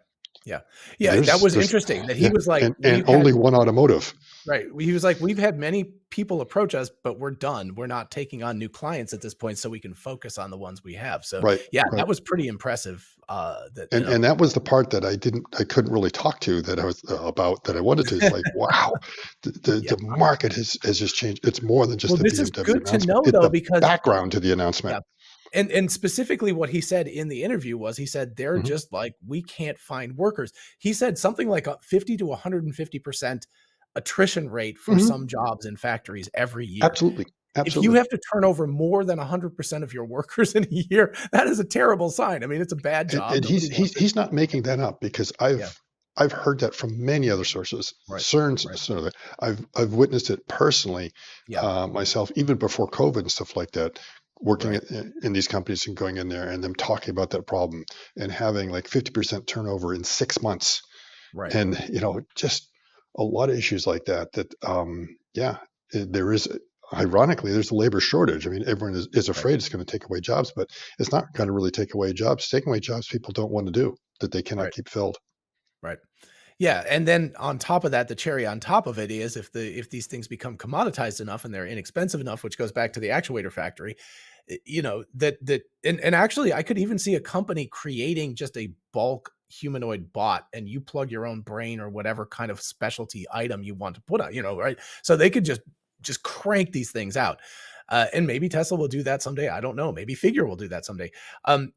Yeah. Yeah. That There's was there's interesting that he yeah, was like, and we've had only one automotive. right. He was like, we've had many people approach us, but we're done. We're not taking on new clients at this point, so we can focus on the ones we have. So Right, yeah, right. that was pretty impressive. That And that was the part that I couldn't really talk to that I was about that I wanted to. It's like, wow, yeah. the market has just changed. It's more than just Well, the this is BMW good to announcement. know It's though, the because background to the announcement. yeah. And specifically what he said in the interview was he said they're Mhm. just like, we can't find workers. He said something like a 50 to 150% attrition rate for some Mhm. jobs in factories every year. Absolutely. If you Absolutely. have to turn over more than 100% of your workers in a year, that is a terrible sign. I mean, it's a bad job. And Nobody wants it. he's not Yeah. making that up because Yeah. I've heard that from many other sources. Right. CERN's Right. sort of I've witnessed it personally Yeah. myself, even before COVID and stuff like that, working Right. in these companies and going in there and them talking about that problem and having like 50% turnover in 6 months. Right. And, just a lot of issues like that, yeah, there is, ironically, there's a labor shortage. I mean, everyone is Right. afraid it's going to take away jobs, but it's not going to really take away jobs. It's taking away jobs people don't want to do that they cannot Right. keep filled. Right. Yeah, and then on top of that, the cherry on top of it is if these things become commoditized enough and they're inexpensive enough, which goes back to the actuator factory, and actually I could even see a company creating just a bulk humanoid bot and you plug your own brain or whatever kind of specialty item you want to put on, right? So they could just crank these things out. And maybe Tesla will do that someday. I don't know. Maybe Figure will do that someday. Um,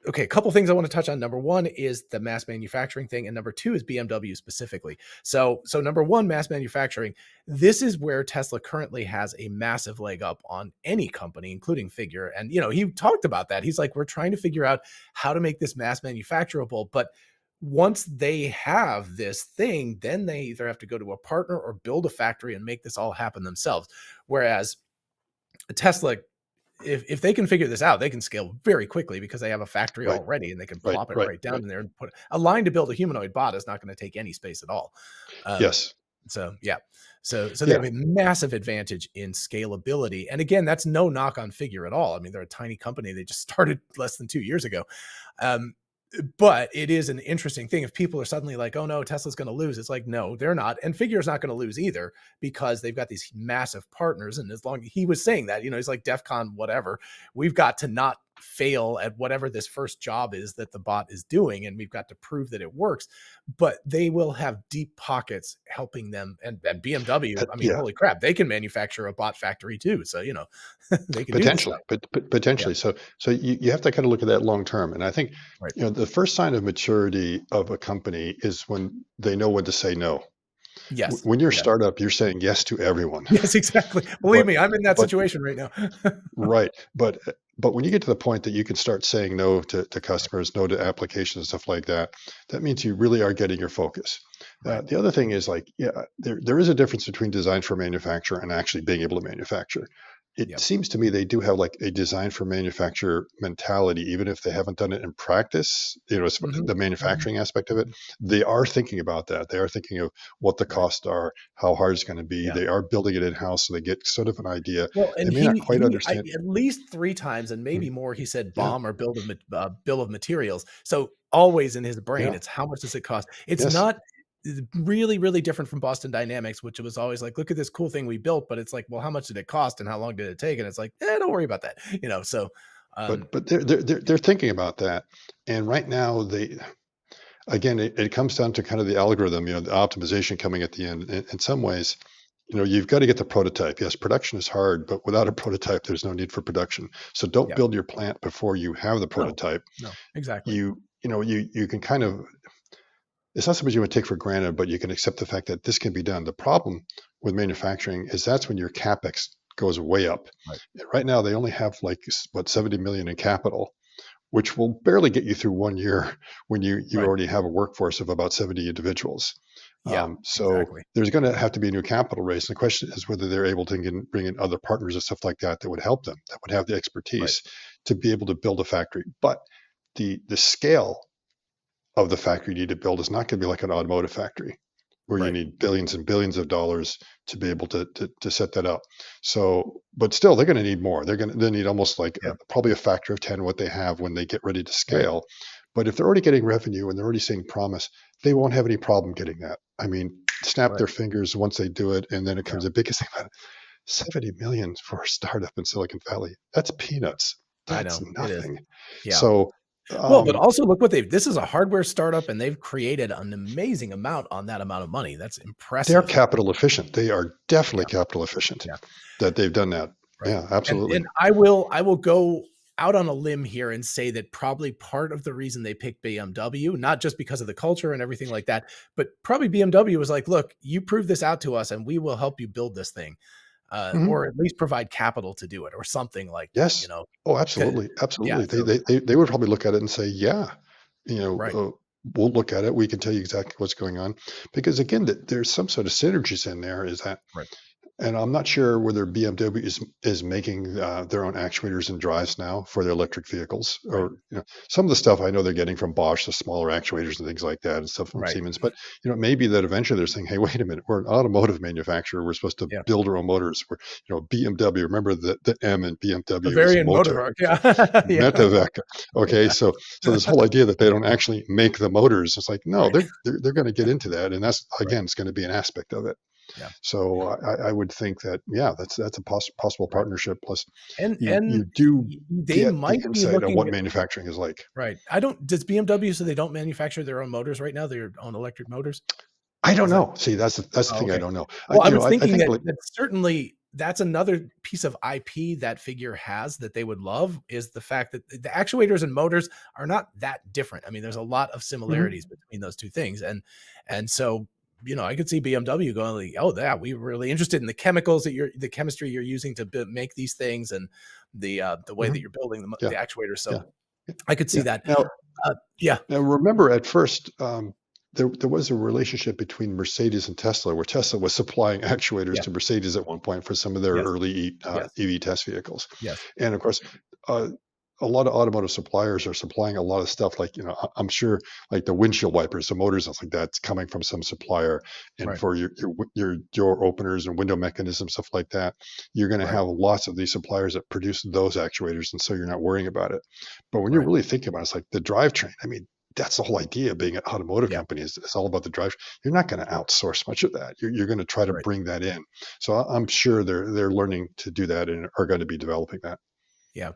Okay, a couple things I want to touch on. Number one is the mass manufacturing thing, and number two is BMW specifically. So number one, mass manufacturing. This is where Tesla currently has a massive leg up on any company, including Figure. And he talked about that. He's like, we're trying to figure out how to make this mass manufacturable, but once they have this thing, then they either have to go to a partner or build a factory and make this all happen themselves. Whereas Tesla, if they can figure this out, they can scale very quickly because they have a factory Right, already and they can right, plop it right, right down right. in there and put a line to build a humanoid bot is not going to take any space at all. Um, Yes. so yeah, so they Yeah. have a massive advantage in scalability. And again, that's no knock on Figure at all. I mean, they're a tiny company. They just started less than 2 years ago. Um, but it is an interesting thing. If people are suddenly like, oh no, Tesla's going to lose, it's like, no, they're not. And Figure's not going to lose either because they've got these massive partners. And as long he was saying that, he's like DEFCON, whatever, we've got to not fail at whatever this first job is that the bot is doing. And we've got to prove that it works, but they will have deep pockets helping them. And BMW, I mean, Yeah. holy crap, they can manufacture a bot factory too. So, they can do this Potentially, stuff. but Yeah. potentially. So you have to kind of look at that long term. And I think, Right. the first sign of maturity of a company is when they know when to say no. Yes. When you're a Yes. startup, you're saying yes to everyone. Yes, exactly. Believe But me, I'm in that but situation right now. right. But when you get to the point that you can start saying no to Right, customers, no to applications and stuff like that, that means you really are getting your focus. right. The other thing is like, yeah, there is a difference between design for manufacture and actually being able to manufacture. It Yep. seems to me they do have like a design for manufacture mentality, even if they haven't done it in practice, Mhm, the mhm, manufacturing aspect of it. mhm. They are thinking about that. They are thinking of what the Right. costs are, how hard it's going to be. Yeah. They are building it in house, so they get sort of an idea. Well, They and may not he quite he I understand. at least 3 times and maybe Mhm. more, he said Yeah, BOM or bill of materials. So, always in his brain, yeah, it's how much does it cost? It's yes. not really, really different from Boston Dynamics, which was always like, look at this cool thing we built, but it's like, well, how much did it cost and how long did it take? And it's like, don't worry about that, So, But they're thinking about that, and right now they again, it comes down to kind of the algorithm, the optimization coming at the end. In some ways, you've got to get the prototype. Yes, production is hard, but without a prototype, there's no need for production. So don't yeah, build your plant before you have the no, prototype. no, exactly, You can kind of, it's not something you would take for granted, but you can accept the fact that this can be done. The problem with manufacturing is that's when your capex goes way up. right, And right now, they only have like what 70 million in capital, which will barely get you through 1 year when you right, already have a workforce of about 70 individuals. yeah, So exactly, there's going to have to be a new capital raise. And the question is whether they're able to bring in other partners and stuff like that that would help them, that would have the right, expertise to be able to build a factory. But the scale of the factory you need to build is not going to be like an automotive factory where you right, need billions and billions of dollars to be able to set that up. So, but still, they're going to need more. They need almost like yeah, probably a factor of 10 what they have when they get ready to right, scale. But if they're already getting revenue and they're already seeing promise, they won't have any problem getting that. I mean, snap right, their fingers once they do it, and then it yeah, comes the biggest thing about it. 70 million for a startup in Silicon Valley. That's peanuts. I That's know it is, nothing. yeah. So, Well, but um, also look what this is a hardware startup and they've created an amazing amount on that amount of money. That's they're impressive. capital efficient. They are definitely Yeah, capital efficient yeah. that they've done that. Right. Yeah, And absolutely. I will go out on a limb here and say that probably part of the reason they picked BMW, not just because of the culture and everything like that, but probably BMW was like, look, you prove this out to us and we will help you build this thing. Mhm. Or at least provide capital to do it or something like that, Yes. Oh, 'Cause absolutely, yeah, absolutely. They so they they they would probably look at it and say, "Yeah, you know, right, we'll look at it. We can tell you exactly what's going on." Because again, there's some sort of synergies in there, is that right, and I'm not sure whether BMW is making their own actuators and drives now for their electric vehicles, right, or some of the stuff I know they're getting from Bosch, the smaller actuators and things like that, and stuff from right. Siemens. But maybe that eventually they're saying, "Hey, wait a minute, we're an automotive manufacturer. We're supposed to Yeah. build our own motors." We're BMW. Remember the M in BMW is Bavarian motor. Motorwerk, yeah. Yeah, Metavec. Okay, yeah, so this whole idea that they don't actually make the motors, it's like no, right, they're going to get into that, and that's right, again, it's going to be an aspect of it. yeah, So I would think that yeah, that's a possible right. partnership. Plus, you And do they get the might be insight on what looking manufacturing is like. right. I don't does BMW so they don't manufacture their own motors right now, their own electric motors? I don't Is that know. See, that's the oh, thing I okay. don't know. Well, I was I thinking think that like certainly that's another piece of IP that figure has that they would love is the fact that the actuators and motors are not that different. I mean, there's a lot of similarities mhm. between those two things. And so, I could see BMW going like, "Oh, yeah, we're really interested in the chemicals that the chemistry you're using to make these things and the way that Mhm. you're building Yeah, the actuators." yeah, So, I could see yeah. that. Now, Yeah. remember at first, there was a relationship between Mercedes and Tesla, where Tesla was supplying actuators Yeah. to Mercedes at one point for some of their Yes. early Yes. EV test vehicles, Yes. and of course, uh, a lot of automotive suppliers are supplying a lot of stuff. Like I'm sure, like the windshield wipers, the motors, and stuff like that's coming from some supplier, and Right. for your door openers and window mechanisms, stuff like that, you're going to Right. have lots of these suppliers that produce those actuators, and so you're not worrying about it. But when you're Right. really thinking about it, it's like the drivetrain. I mean, that's the whole idea of being an automotive Yeah. company is it's all about the drive. You're not going to outsource much of that. You're going to try to Right. bring that in. So I'm sure they're learning to do that and are going to be developing that. Yeah.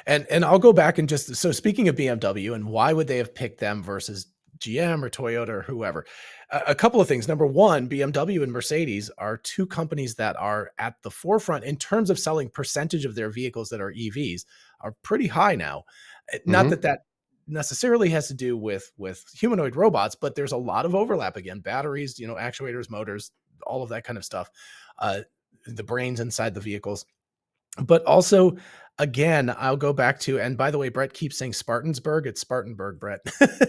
And I'll go back and just so speaking of BMW and why would they have picked them versus GM or Toyota or whoever? A couple of things. Number one, BMW and Mercedes are two companies that are at the forefront in terms of selling percentage of their vehicles that are EVs are pretty high now. Not that Hmm. that necessarily has to do with humanoid robots, but there's a lot of overlap again. Batteries, actuators, motors, all of that kind of stuff. Uh, the brains inside the vehicles. But also, again, I'll go back to and by the way, Brett keeps saying Spartansburg. It's Spartanburg, Brett.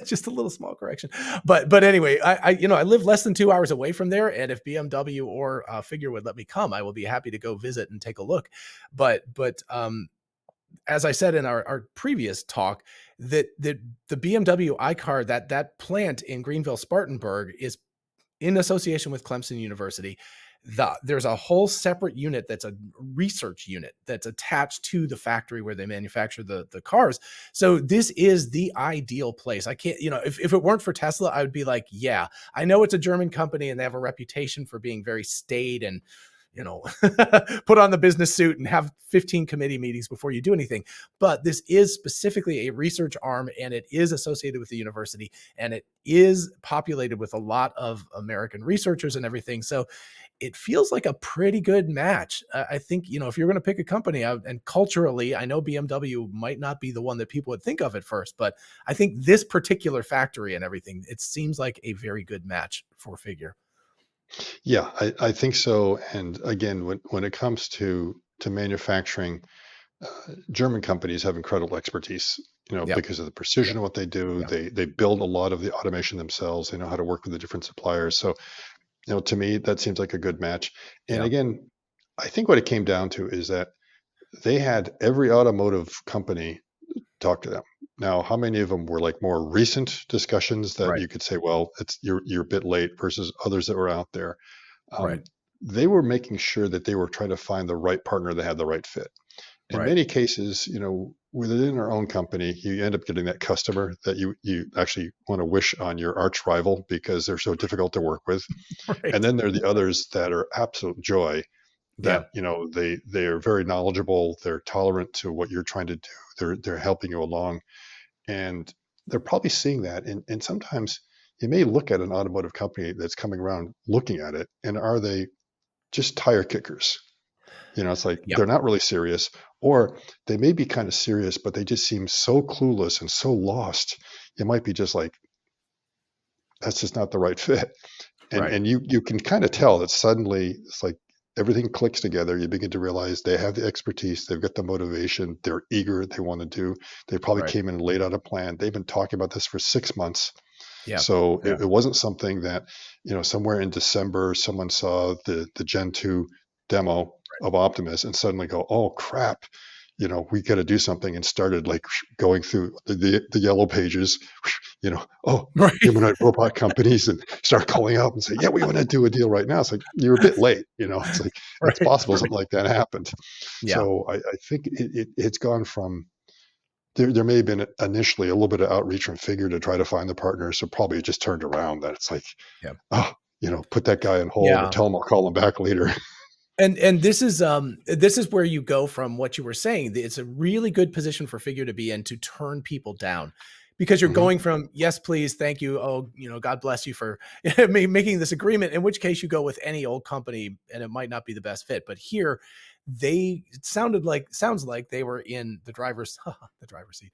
Just a little small correction. But anyway, I live less than 2 hours away from there, and if BMW or Figure would let me come, I will be happy to go visit and take a look. But as I said in our previous talk, that the BMW iCar that plant in Greenville Spartanburg is in association with Clemson University. there's a whole separate unit that's a research unit that's attached to the factory where they manufacture the cars. So this is the ideal place. I can't, if it weren't for Tesla, I would be like, yeah, I know it's a German company and they have a reputation for being very staid and, put on the business suit and have 15 committee meetings before you do anything. But this is specifically a research arm, and it is associated with the university, and it is populated with a lot of American researchers and everything. So it feels like a pretty good match. I think, if you're going to pick a company out, and culturally, I know BMW might not be the one that people would think of at first, but I think this particular factory and everything, it seems like a very good match for Figure. Yeah, I think so. And again, when it comes to manufacturing, German companies have incredible expertise, Yep. because of the precision of what they do. Yep. They build a lot of the automation themselves. They know how to work with the different suppliers. So, to me, that seems like a good match. And Yep. again, I think what it came down to is that they had every automotive company talk to them. Now, how many of them were like more recent discussions that Right. you could say, well, you're a bit late versus others that were out there? Right. Um, they were making sure that they were trying to find the right partner that had the right fit. In Right. many cases, within our own company, you end up getting that customer that you actually want to wish on your arch rival because they're so difficult to work with. And Right. then there are the others that are absolute joy that, Yep. they are very knowledgeable, they're tolerant to what you're trying to do. They're helping you along, and they're probably seeing that. And sometimes you may look at an automotive company that's coming around looking at it, and are they just tire kickers? It's like Yep. they're not really serious, or they may be kind of serious, but they just seem so clueless and so lost. It might be just like that's just not the right fit. And Right. and you can kind of tell that suddenly it's like everything clicks together. You begin to realize they have the expertise, they've got the motivation, they're eager, they want to do. They probably Right. came in and laid out a plan. They've been talking about this for 6 months. Yeah. So Yeah. it wasn't something that, somewhere in December, someone saw the Gen 2 demo of Optimus and suddenly go, oh crap, we got to do something, and started like going through the yellow pages, oh, Right. humanoid robot companies, and start calling up and say, yeah, we want to do a deal right now. It's like, you're a bit late, it's like, it's Right. possible Right. something like that happened. Yeah. So I think it's gone from, there may have been initially a little bit of outreach from Figure to try to find the partner. So probably it just turned around that it's like, Yeah. oh, put that guy on hold or Yeah. tell him I'll call him back later. And this is where you go from what you were saying. It's a really good position for Figure to be in, to turn people down, because you're Hmm. going from yes, please, thank you, oh, God bless you for making this agreement. In which case, you go with any old company, and it might not be the best fit. But here, it sounds like they were in the driver's the driver's seat.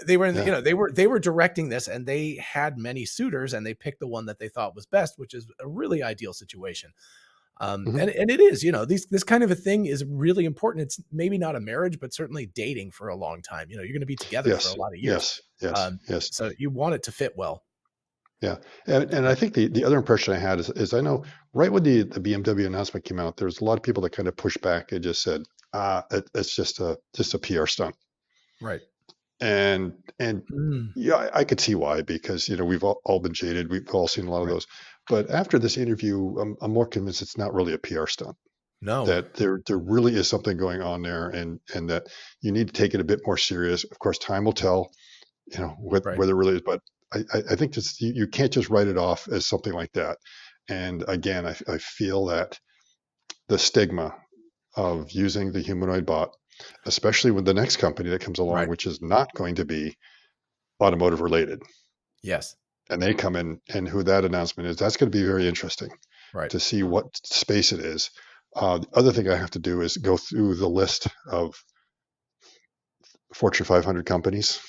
They were in Yeah. they were directing this, and they had many suitors, and they picked the one that they thought was best, which is a really ideal situation. Hmm. And it is, this kind of a thing is really important. It's maybe not a marriage, but certainly dating for a long time. You're going to be together for a Yes. lot of years. Yes. Yes. Um, Yes. so you want it to fit well. Yeah, and I think the other impression I had is I know right when the BMW announcement came out, there was a lot of people that kind of pushed back and just said, it's just a PR stunt. Right. And Mm, yeah, I could see why, because we've all been jaded. We've all seen a lot of right. those. But after this interview, I'm more convinced it's not really a PR stunt. No. That there really is something going on there, and that you need to take it a bit more serious. Of course, time will tell, Right. whether it really is. But I think just you can't just write it off as something like that. And again, I feel that the stigma of using the humanoid bot, especially with the next company that comes along, Right. which is not going to be automotive related, Yes. and they come in, and who that announcement is, that's going to be very interesting Right. to see what space it is. The other thing I have to do is go through the list of Fortune 500 companies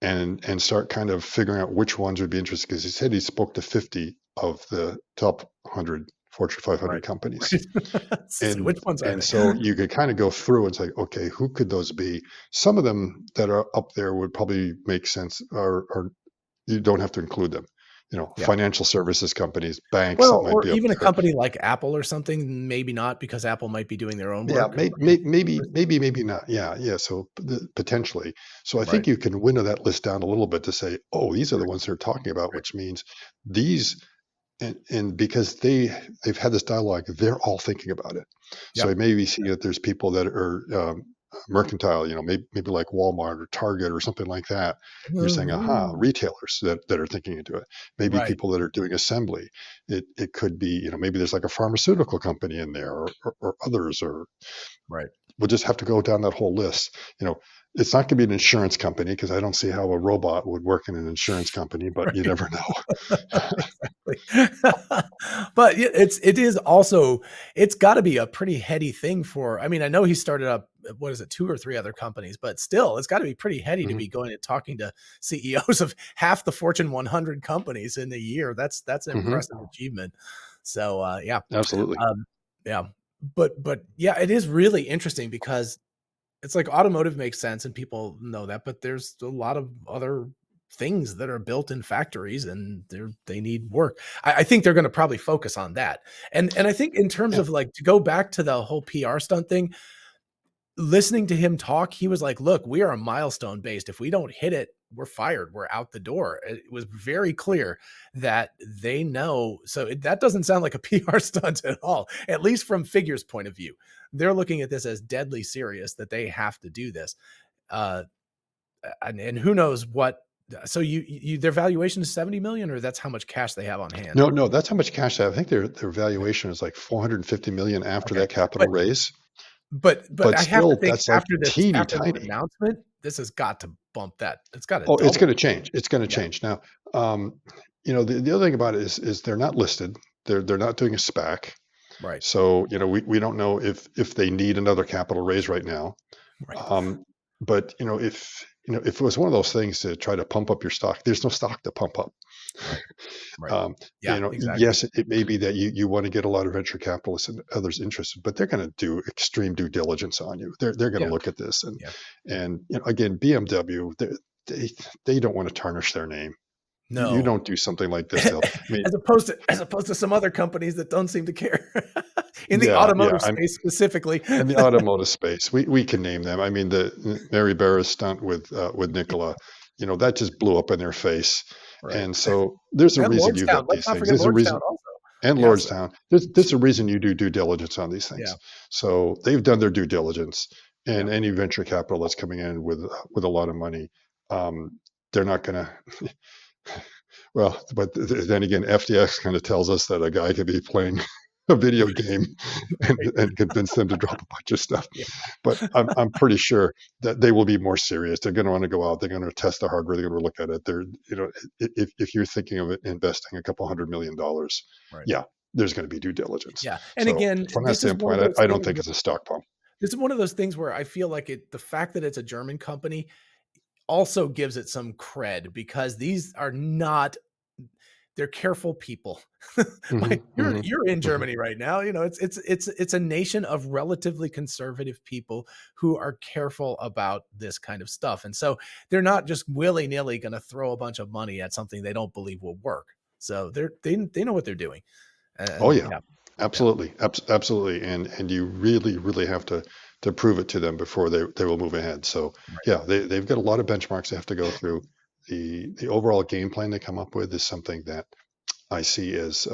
and start kind of figuring out which ones would be interesting, because he said he spoke to 50 of the top 100 Fortune 500 Right. companies. Right. So And which ones are and they? so you could kind of go through and say, okay, who could those be? Some of them that are up there would probably make sense, or you don't have to include them. Yeah. Financial services companies, banks that Well, might or be up even a there. company like Apple or something, maybe not, because Apple might be doing their own Yeah, work. maybe not. Yeah, yeah. So potentially. So I think Right. you can winnow that list down a little bit to say, oh, these are the Right. ones they're talking about, Right. which means these. and because they've had this dialogue, they're all thinking about it. So Yep. it may be seeing that there's people that are mercantile, maybe like Walmart or Target or something like that. You're saying, aha, Mhm. retailers that are thinking into it. Maybe Right. people that are doing assembly. It could be, maybe there's like a pharmaceutical company in there, or others, or Right. we'll just have to go down that whole list. It's not going to be an insurance company because I don't see how a robot would work in an insurance company, but you Right. never know. Exactly. But it is also, it's got to be a pretty heady thing for. I mean, I know he started up, what is it, two or three other companies, but still, it's got to be pretty heady to Mhm. be going and talking to CEOs of half the Fortune 100 companies in a year. That's an Mhm. impressive achievement. So yeah, Absolutely. um, yeah, but yeah, it is really interesting because it's like automotive makes sense and people know that, but there's a lot of other things that are built in factories and they need work. I think they're going to probably focus on that. And I think in terms Yeah. of like to go back to the whole PR stunt thing, listening to him talk, he was like, "Look, we are a milestone based. If we don't hit it, we're fired. We're out the door." It was very clear that they know. So that doesn't sound like a PR stunt at all, at least from Figure's point of view. They're looking at this as deadly serious that they have to do this. Uh, and who knows what. So their valuation is 70 million, or that's how much cash they have on hand. No, no, that's how much cash they have. I think their Okay. valuation is like 450 million after Okay. that capital But raise, but but I have to still think that's like teeny after this tiny. announcement, this has got to bump that. It's got to Oh, it's double. going to change. It's going to Yeah. change. Now, the other thing about it is they're not listed. They're not doing a SPAC. Right. So, we don't know if they need another capital raise right now. Right. Um, but if it was one of those things to try to pump up your stock, there's no stock to pump up. Right. Right. Yeah, exactly. Yes, it may be that you want to get a lot of venture capitalists and others interested, but they're going to do extreme due diligence on you. They're going to Yeah. look at this, Yeah. and again, BMW, they they don't want to tarnish their name. You No. don't do something like this, they'll. I mean, As opposed to some other companies that don't seem to care in the yeah, yeah. automotive space specifically. In the automotive space, we can name them. I mean, the Mary Barra's stunt with Nikola, that just blew up in their face. Right. And so there's a And reason you Lordstown. vet Let's these not things. forget There's a Lordstown reason, also. and Yeah. So Lordstown. There's a reason you do due diligence on these yeah. things. So they've done their due diligence, Yeah. and any venture capital that's coming in with a lot of money, they're not going to. Well, but then again, FTX kind of tells us that a guy could be playing a video game Right. and convince them to drop a bunch of stuff. Yeah. But I'm pretty sure that they will be more serious. They're going to want to go out. They're going to test the hardware. They're going to look at it. If you're thinking of it, investing a couple $100 million, Right. yeah, there's going to be due diligence. Yeah. And So again, from that this is one of standpoint, those I don't things think it's a stock pump. where I feel like the fact that it's a German company also gives it some cred because these are not, they're careful people. Hmm. Like you're Hmm. you're in Hmm. Germany right now. It's a nation of relatively conservative people who are careful about this kind of stuff. And so they're not just willy-nilly going to throw a bunch of money at something they don't believe will work. So they know what they're doing. Oh And yeah, yeah, yeah, absolutely, absolutely, and you really have to prove it to them before they will move ahead. So right. yeah, they've got a lot of benchmarks they have to go through. The overall game plan they come up with is something that I see as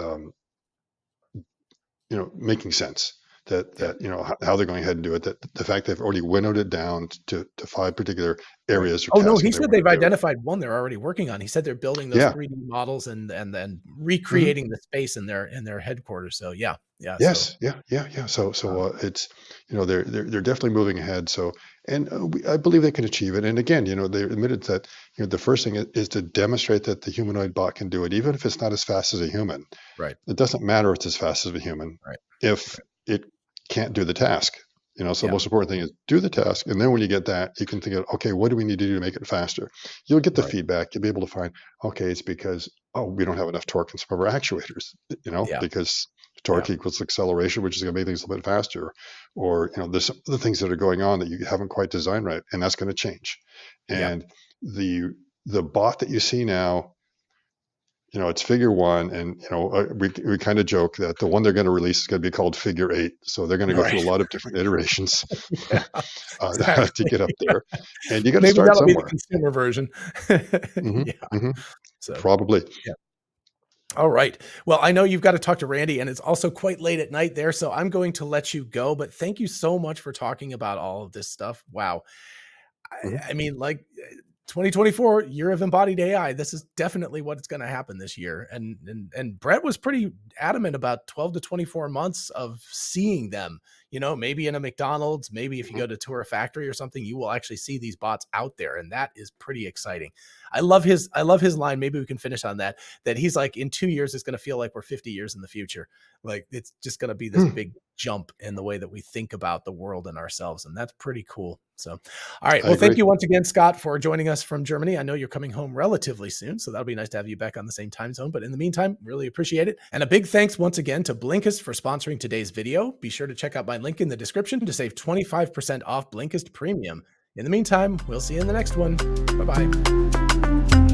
making sense. That Yep. how they're going ahead and do it. That the fact they've already winnowed it down to five particular Right. areas or Oh, no, tasks he that they said want they've to do. identified one they're already working on. He said they're building those Yeah. 3D models and then Mhm. recreating the space in their headquarters. So yeah, yeah. So Yes, yeah, yeah, yeah. So um, it's they're definitely moving ahead. So and I believe they can achieve it. And again, they admitted that the first thing is to demonstrate that the humanoid bot can do it, even if it's not as fast as a human. right, It doesn't matter if it's as fast as a human right, if right. it can't do the task. So the Yeah, most important thing is do the task, and then when you get that, you can think of, okay, what do we need to do to make it faster? You'll get the right. feedback. You'll be able to find, okay, it's because we don't have enough torque in some of our actuators, Yeah, because yeah, torque equals acceleration, which is going to make things a little bit faster, or there's some other things that are going on that you haven't quite designed right, and that's going to change. yeah. And the bot that you see now, it's figure one, and we kind of joke that the one they're going to release is going to be called figure eight. So they're going to go through Right. a lot of different iterations Yeah, to exactly. get up there, and you got to Maybe start that'll be the somewhere. consumer version. Hmm. Yeah. Hmm. So Probably. yeah. All right. Well, I know you've got to talk to Randy, and it's also quite late at night there, so I'm going to let you go. But thank you so much for talking about all of this stuff. Wow. Mhm. I mean, like 2024 year of embodied AI. This is definitely what's going to happen this year. And Brett was pretty adamant about 12 to 24 months of seeing them. You know, maybe in a McDonald's, maybe if you Mhm. go to tour a factory or something, you will actually see these bots out there, and that is pretty exciting. I love his line. Maybe we can finish on that. That he's like, in 2 years, it's going to feel like we're 50 years in the future. Like it's just going to be this Hmm. big jump in the way that we think about the world and ourselves, and that's pretty cool. So all right. I Well, thank agree. you once again, Scott, for joining us from Germany. I know you're coming home relatively soon, so that'll be nice to have you back on the same time zone. But in the meantime, really appreciate it. And a big thanks once again to Blinkist for sponsoring today's video. Be sure to check out my link in the description to save 25% off Blinkist Premium. In the meantime, we'll see you in the next one. Bye bye.